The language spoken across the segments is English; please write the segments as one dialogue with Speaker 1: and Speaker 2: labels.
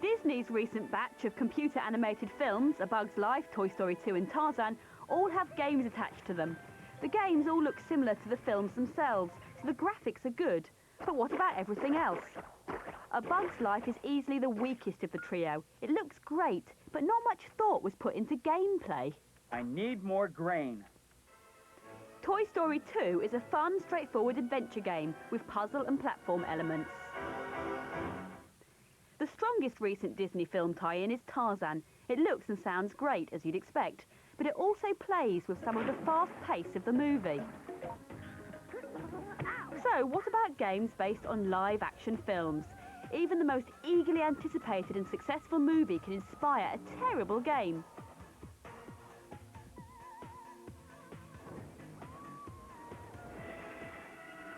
Speaker 1: Disney's recent batch of computer-animated films, A Bug's Life, Toy Story 2 and Tarzan, all have games attached to them. The games all look similar to the films themselves, so the graphics are good. But what about everything else? A Bug's Life is easily the weakest of the trio. It looks great, but not much thought was put into gameplay.
Speaker 2: I need more grain.
Speaker 1: Toy Story 2 is a fun, straightforward adventure game with puzzle and platform elements. The strongest recent Disney film tie-in is Tarzan. It looks and sounds great, as you'd expect, but it also plays with some of the fast pace of the movie. So, what about games based on live-action films? Even the most eagerly anticipated and successful movie can inspire a terrible game.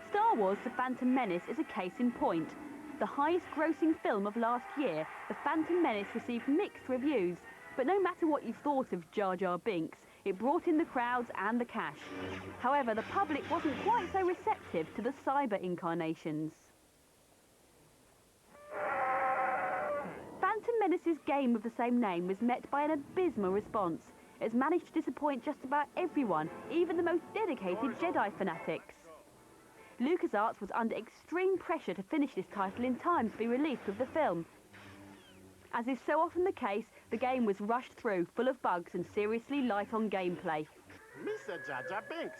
Speaker 1: Star Wars: The Phantom Menace is a case in point. The highest-grossing film of last year, The Phantom Menace received mixed reviews. But no matter what you thought of Jar Jar Binks, it brought in the crowds and the cash. However, the public wasn't quite so receptive to the cyber incarnations. Phantom Menace's game of the same name was met by an abysmal response. It's managed to disappoint just about everyone, even the most dedicated Jedi fanatics. LucasArts was under extreme pressure to finish this title in time to be released with the film. As is so often the case, the game was rushed through, full of bugs and seriously light on gameplay.
Speaker 3: Mr. Jar Jar Binks.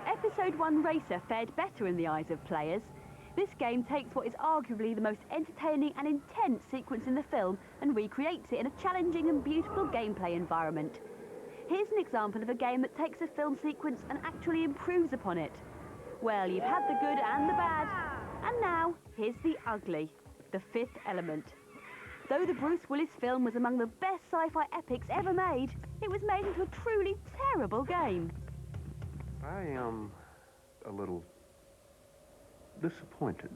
Speaker 1: Episode 1 Racer fared better in the eyes of players. This game takes what is arguably the most entertaining and intense sequence in the film and recreates it in a challenging and beautiful gameplay environment. Here's an example of a game that takes a film sequence and actually improves upon it. Well, you've had the good and the bad. And now, here's the ugly, The Fifth Element. Though the Bruce Willis film was among the best sci-fi epics ever made, it was made into a truly terrible game.
Speaker 4: I am a little disappointed.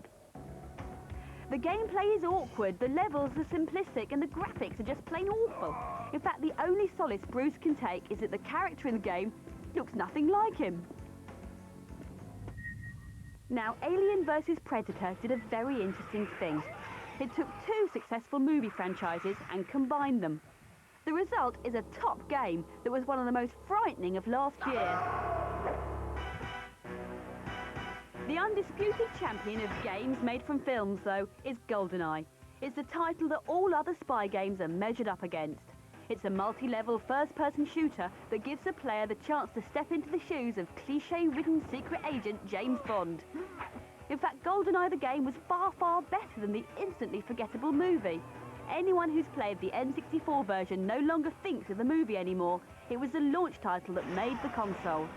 Speaker 1: The gameplay is awkward, the levels are simplistic, and the graphics are just plain awful. In fact, the only solace Bruce can take is that the character in the game looks nothing like him. Now, Alien vs Predator did a very interesting thing. It took two successful movie franchises and combined them. The result is a top game that was one of the most frightening of last year. The undisputed champion of games made from films, though, is GoldenEye. It's the title that all other spy games are measured up against. It's a multi-level first-person shooter that gives the player the chance to step into the shoes of cliché-ridden secret agent James Bond. In fact, GoldenEye the game was far, far better than the instantly forgettable movie. Anyone who's played the N64 version no longer thinks of the movie anymore. It was the launch title that made the console.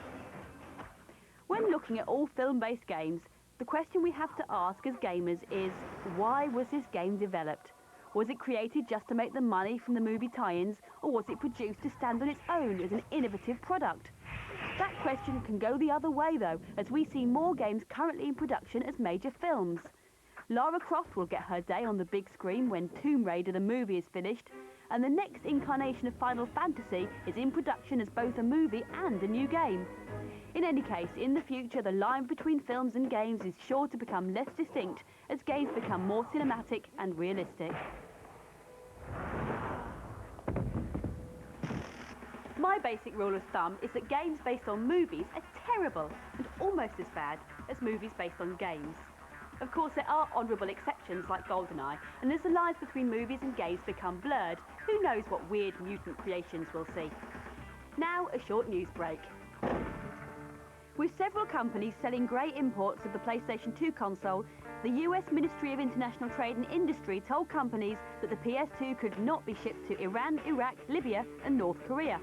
Speaker 1: When looking at all film-based games, the question we have to ask as gamers is, why was this game developed? Was it created just to make the money from the movie tie-ins, or was it produced to stand on its own as an innovative product? That question can go the other way, though, as we see more games currently in production as major films. Lara Croft will get her day on the big screen when Tomb Raider the movie is finished, and the next incarnation of Final Fantasy is in production as both a movie and a new game. In any case, in the future, the line between films and games is sure to become less distinct as games become more cinematic and realistic. My basic rule of thumb is that games based on movies are terrible and almost as bad as movies based on games. Of course, there are honourable exceptions like GoldenEye, and as the lines between movies and games become blurred, who knows what weird mutant creations we'll see. Now, a short news break. With several companies selling grey imports of the PlayStation 2 console, the US Ministry of International Trade and Industry told companies that the PS2 could not be shipped to Iran, Iraq, Libya and North Korea.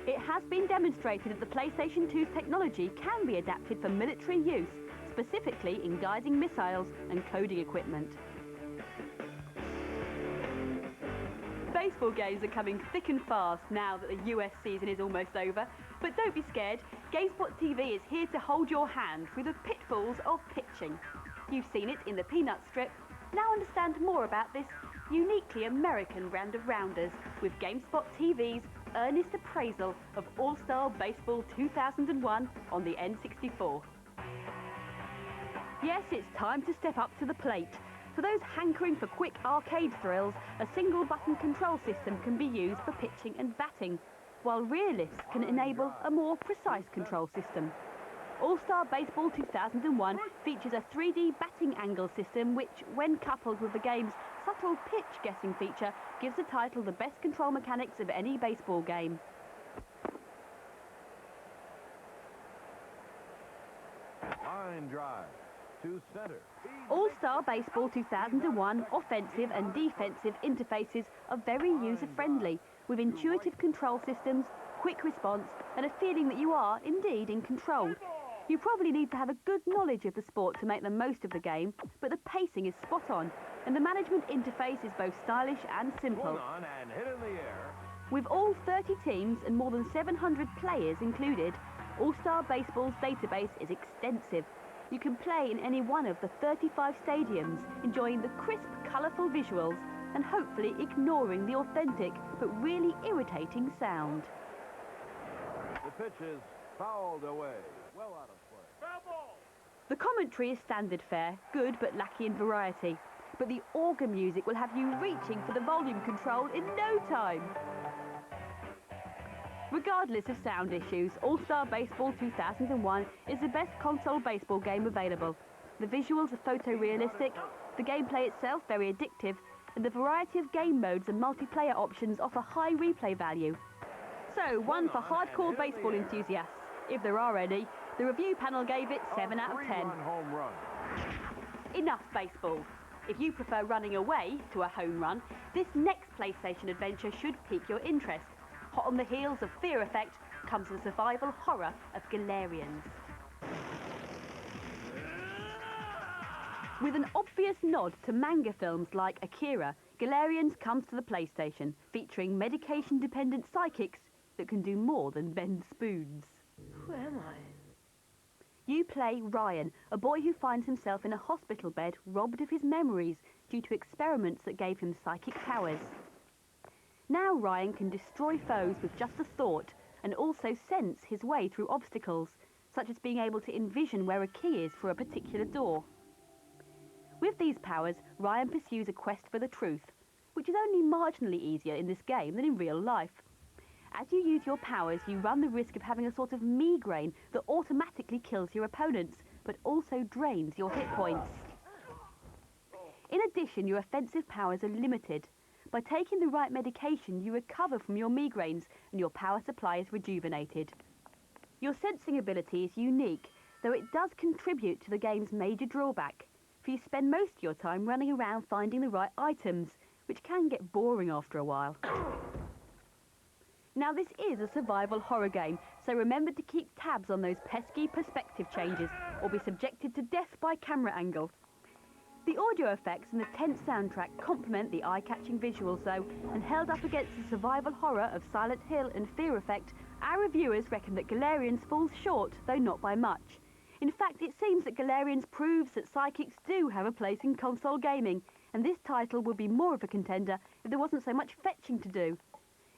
Speaker 1: It has been demonstrated that the PlayStation 2's technology can be adapted for military use, specifically in guiding missiles and coding equipment. Baseball games are coming thick and fast now that the US season is almost over. But don't be scared, GameSpot TV is here to hold your hand through the pitfalls of pitching. You've seen it in the Peanut strip. Now understand more about this uniquely American round of rounders with GameSpot TV's earnest appraisal of All-Star Baseball 2001 on the N64. Yes, it's time to step up to the plate. For those hankering for quick arcade thrills, a single-button control system can be used for pitching and batting, while realists can enable a more precise control system. All-Star Baseball 2001 features a 3D batting angle system which, when coupled with the game's subtle pitch guessing feature, gives the title the best control mechanics of any baseball game.
Speaker 5: Line drive to center.
Speaker 1: All-Star Baseball 2001 offensive and defensive interfaces are very user-friendly, with intuitive control systems, quick response, and a feeling that you are indeed in control. You probably need to have a good knowledge of the sport to make the most of the game, but the pacing is spot on, and the management interface is both stylish and simple.
Speaker 5: On and hit in the air.
Speaker 1: With all 30 teams and more than 700 players included, All-Star Baseball's database is extensive. You can play in any one of the 35 stadiums, enjoying the crisp, colourful visuals and hopefully ignoring the authentic but really irritating sound.
Speaker 5: The pitch is fouled away. Well out of play.
Speaker 1: The commentary is standard fare, good but lacking in variety. But the organ music will have you reaching for the volume control in no time. Regardless of sound issues, All-Star Baseball 2001 is the best console baseball game available. The visuals are photorealistic, the gameplay itself very addictive, and the variety of game modes and multiplayer options offer high replay value. So, one for hardcore baseball enthusiasts, if there are any. The review panel gave it 7 out of 10.
Speaker 5: Home run.
Speaker 1: Enough baseball. If you prefer running away to a home run, this next PlayStation adventure should pique your interest. Hot on the heels of Fear Effect comes the survival horror of Galarians. With an obvious nod to manga films like Akira, Galarians comes to the PlayStation, featuring medication-dependent psychics that can do more than bend spoons.
Speaker 6: Who am I?
Speaker 1: You play Ryan, a boy who finds himself in a hospital bed robbed of his memories due to experiments that gave him psychic powers. Now Ryan can destroy foes with just a thought and also sense his way through obstacles, such as being able to envision where a key is for a particular door. With these powers, Ryan pursues a quest for the truth, which is only marginally easier in this game than in real life. As you use your powers, you run the risk of having a sort of migraine that automatically kills your opponents, but also drains your hit points. In addition, your offensive powers are limited. By taking the right medication, you recover from your migraines and your power supply is rejuvenated. Your sensing ability is unique, though it does contribute to the game's major drawback, for you spend most of your time running around finding the right items, which can get boring after a while. Now this is a survival horror game, so remember to keep tabs on those pesky perspective changes or be subjected to death by camera angle. The audio effects and the tense soundtrack complement the eye-catching visuals though, and held up against the survival horror of Silent Hill and Fear Effect, our reviewers reckon that Galarians falls short, though not by much. In fact, it seems that Galarians proves that psychics do have a place in console gaming, and this title would be more of a contender if there wasn't so much fetching to do.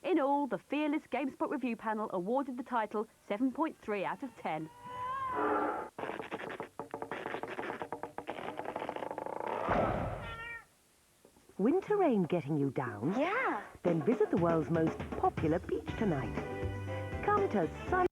Speaker 1: In all, the fearless GameSpot review panel awarded the title 7.3 out of 10.
Speaker 6: Winter rain getting you down?
Speaker 7: Yeah.
Speaker 6: Then visit the world's most popular beach tonight. Come to Sun.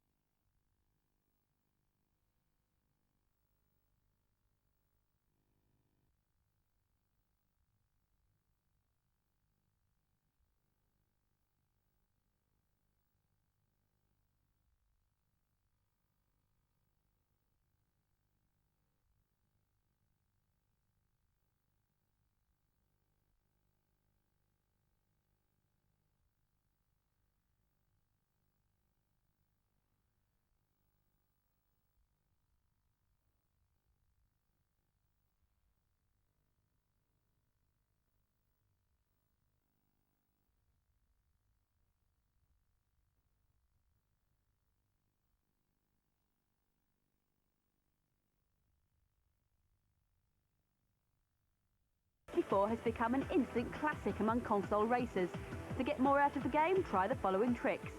Speaker 1: Has become an instant classic among console racers. To get more out of the game, try the following tricks.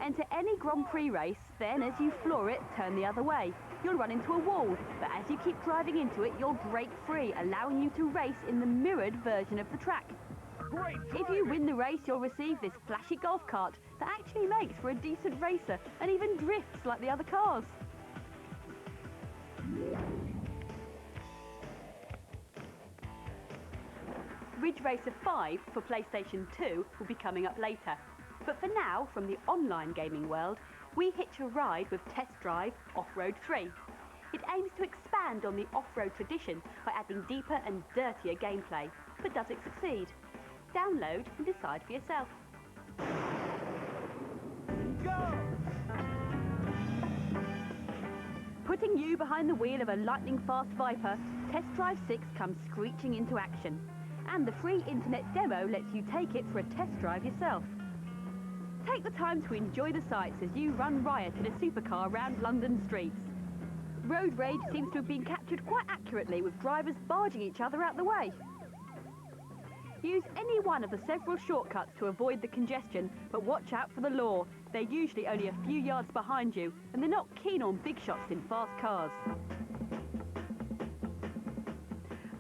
Speaker 1: Enter any Grand Prix race, then as you floor it, turn the other way. you'll run into a wall, but as you keep driving into it, you'll break free, allowing you to race in the mirrored version of the track. If you win the race, you'll receive this flashy golf cart that actually makes for a decent racer and even drifts like the other cars. Ridge Racer 5 for PlayStation 2 will be coming up later. But for now, from the online gaming world, we hitch a ride with Test Drive Off-Road 3. It aims to expand on the off-road tradition by adding deeper and dirtier gameplay. But does it succeed? Download and decide for yourself.
Speaker 5: Go!
Speaker 1: Putting you behind the wheel of a lightning-fast Viper, Test Drive 6 comes screeching into action. And the free internet demo lets you take it for a test drive yourself. Take the time to enjoy the sights as you run riot in a supercar around London streets. Road rage seems to have been captured quite accurately, with drivers barging each other out the way. Use any one of the several shortcuts to avoid the congestion, but watch out for the law. They're usually only a few yards behind you, and they're not keen on big shots in fast cars.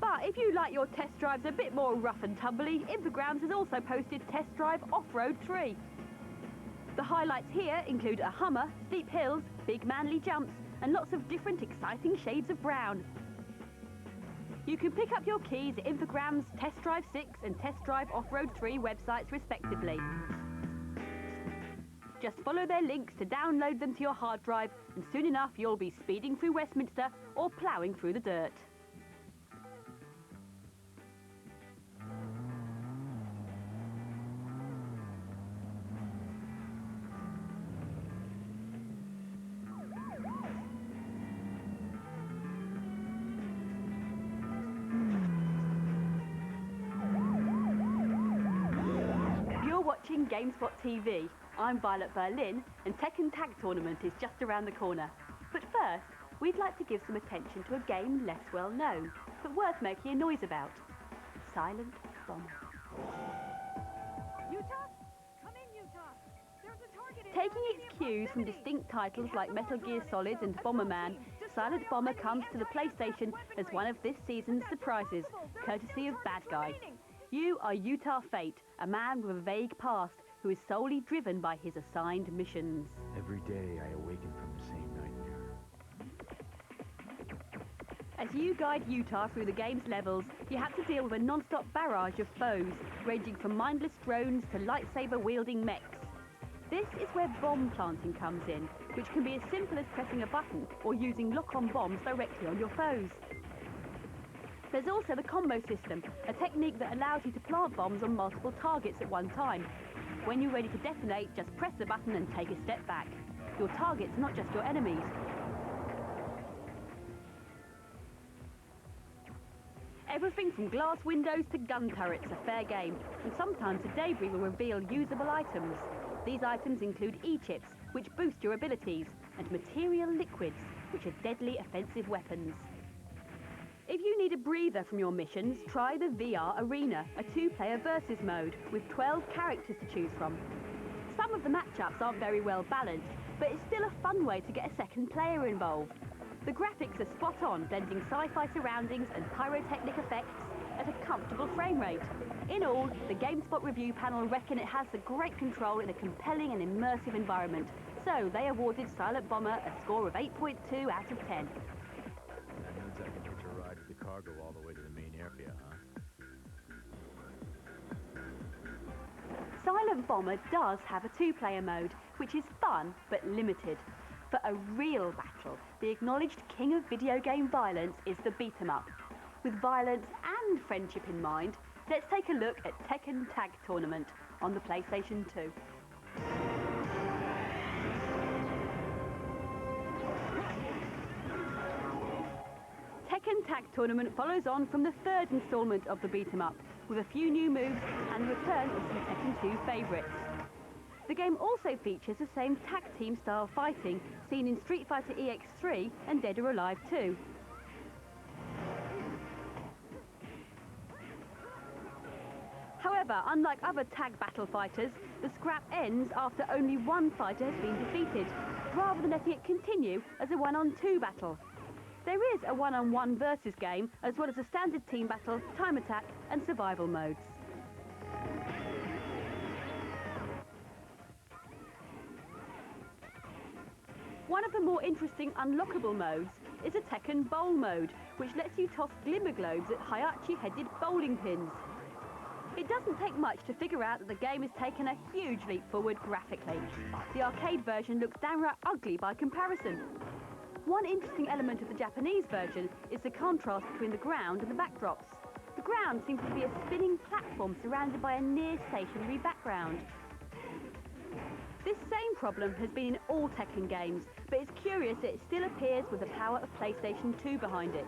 Speaker 1: But if you like your test drives a bit more rough and tumbly, Infogrames has also posted Test Drive Off-Road 3. The highlights here include a Hummer, steep hills, big manly jumps, and lots of different exciting shades of brown. You can pick up your keys at Infogrames' Test Drive 6 and Test Drive Off-Road 3 websites respectively. Just follow their links to download them to your hard drive, and soon enough you'll be speeding through Westminster or ploughing through the dirt. Watching GameSpot TV. I'm Violet Berlin, and Tekken Tag Tournament is just around the corner. But first, we'd like to give some attention to a game less well known, but worth making a noise about. Silent Bomber.
Speaker 7: Utah? Come in, Utah. There's a target in
Speaker 1: Taking its cues from distinct titles like Metal Gear Solid and Bomberman, Silent Bomber comes to the PlayStation as one of this season's surprises, courtesy of Bad Guy. You are Utah Fate, a man with a vague past who is solely driven by his assigned missions.
Speaker 8: Every day I awaken from the same nightmare.
Speaker 1: As you guide Utah through the game's levels, you have to deal with a non-stop barrage of foes, ranging from mindless drones to lightsaber-wielding mechs. This is where bomb planting comes in, which can be as simple as pressing a button or using lock-on bombs directly on your foes. There's also the combo system, a technique that allows you to plant bombs on multiple targets at one time. When you're ready to detonate, just press the button and take a step back. Your target's not just your enemies. Everything from glass windows to gun turrets are fair game, and sometimes a debris will reveal usable items. These items include E-chips, which boost your abilities, and material liquids, which are deadly offensive weapons. If you need a breather from your missions, try the VR Arena, a two-player versus mode with 12 characters to choose from. Some of the matchups aren't very well balanced, but it's still a fun way to get a second player involved. The graphics are spot on, blending sci-fi surroundings and pyrotechnic effects at a comfortable frame rate. In all, the GameSpot review panel reckon it has the great control in a compelling and immersive environment, so they awarded Silent Bomber a score of 8.2 out of 10.
Speaker 8: That means I can hitch a ride with the cargo all the way to the main area, huh?
Speaker 1: Silent Bomber does have a two-player mode, which is fun but limited. For a real battle, the acknowledged king of video game violence is the beat-em-up. With violence and friendship in mind, let's take a look at Tekken Tag Tournament on the PlayStation 2. Tekken Tag Tournament follows on from the third installment of the beat-em-up, with a few new moves and the return of some Tekken 2 favourites. The game also features the same tag team style fighting seen in Street Fighter EX3 and Dead or Alive 2. However, unlike other tag battle fighters, the scrap ends after only one fighter has been defeated. rather than letting it continue as a one-on-two battle. There is a one-on-one versus game, as well as a standard team battle, time attack and survival modes. One of the more interesting unlockable modes is a Tekken Bowl mode, which lets you toss glimmer globes at Heihachi-headed bowling pins. It doesn't take much to figure out that the game has taken a huge leap forward graphically. The arcade version looks downright ugly by comparison. One interesting element of the Japanese version is the contrast between the ground and the backdrops. The ground seems to be a spinning platform surrounded by a near-stationary background. This same problem has been in all Tekken games, but it's curious that it still appears with the power of PlayStation 2 behind it.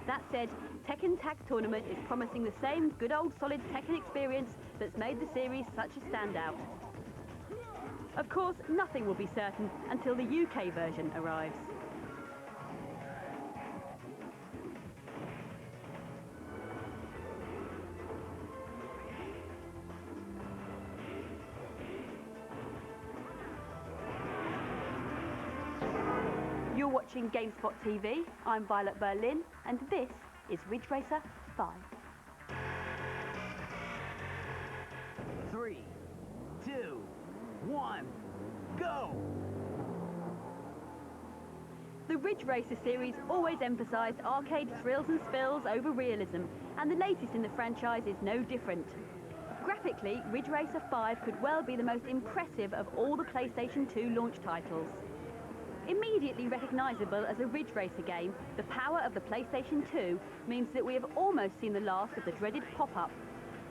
Speaker 1: That said, Tekken Tag Tournament is promising the same good old solid Tekken experience that's made the series such a standout. Of course, nothing will be certain until the UK version arrives. You're watching GameSpot TV, I'm Violet Berlin, and this is Ridge Racer 5.
Speaker 9: 3, 2, 1, go!
Speaker 1: The Ridge Racer series always emphasised arcade thrills and spills over realism, and the latest in the franchise is no different. Graphically, Ridge Racer 5 could well be the most impressive of all the PlayStation 2 launch titles. Immediately recognisable as a Ridge Racer game, the power of the PlayStation 2 means that we have almost seen the last of the dreaded pop-up.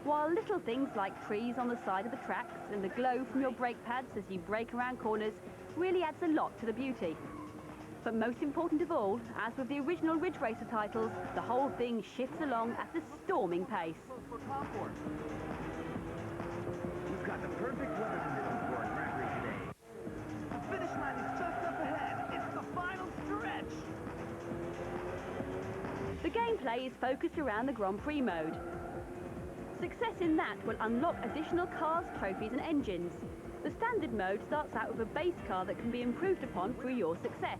Speaker 1: While little things like trees on the side of the tracks and the glow from your brake pads as you brake around corners really adds a lot to the beauty. But most important of all, as with the original Ridge Racer titles, the whole thing shifts along at a storming pace.
Speaker 9: We've got the perfect weather conditions for a Grand Prix today. The finish line is just up ahead. It's the final stretch.
Speaker 1: The gameplay is focused around the Grand Prix mode. Success in that will unlock additional cars, trophies and engines. The standard mode starts out with a base car that can be improved upon through your success.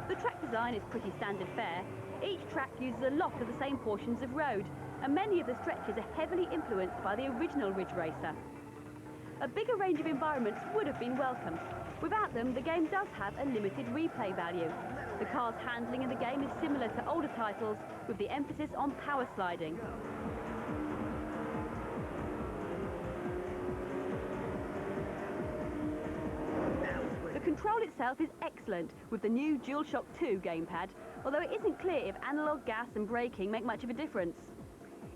Speaker 1: The track design is pretty standard fare. Each track uses a lot of the same portions of road, and many of the stretches are heavily influenced by the original Ridge Racer. A bigger range of environments would have been welcome. Without them, the game does have a limited replay value. The car's handling in the game is similar to older titles, with the emphasis on power sliding. The control itself is excellent with the new DualShock 2 gamepad, although it isn't clear if analog gas and braking make much of a difference.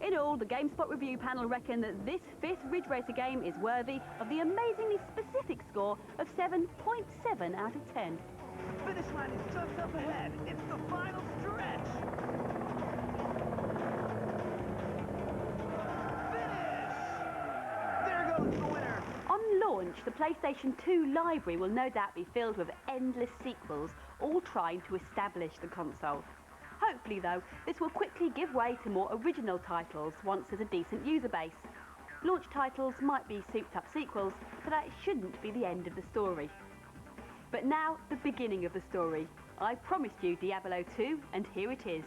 Speaker 1: In all, the GameSpot review panel reckon that this fifth Ridge Racer game is worthy of the amazingly specific score of 7.7 out of 10.
Speaker 9: Finish line is just up ahead. It's the final stretch. Finish! There goes the winner.
Speaker 1: On launch, the PlayStation 2 library will no doubt be filled with endless sequels, all trying to establish the console. Hopefully, though, this will quickly give way to more original titles once there's a decent user base. Launch titles might be souped-up sequels, but that shouldn't be the end of the story. But now, the beginning of the story. I promised you Diablo 2, and here it is.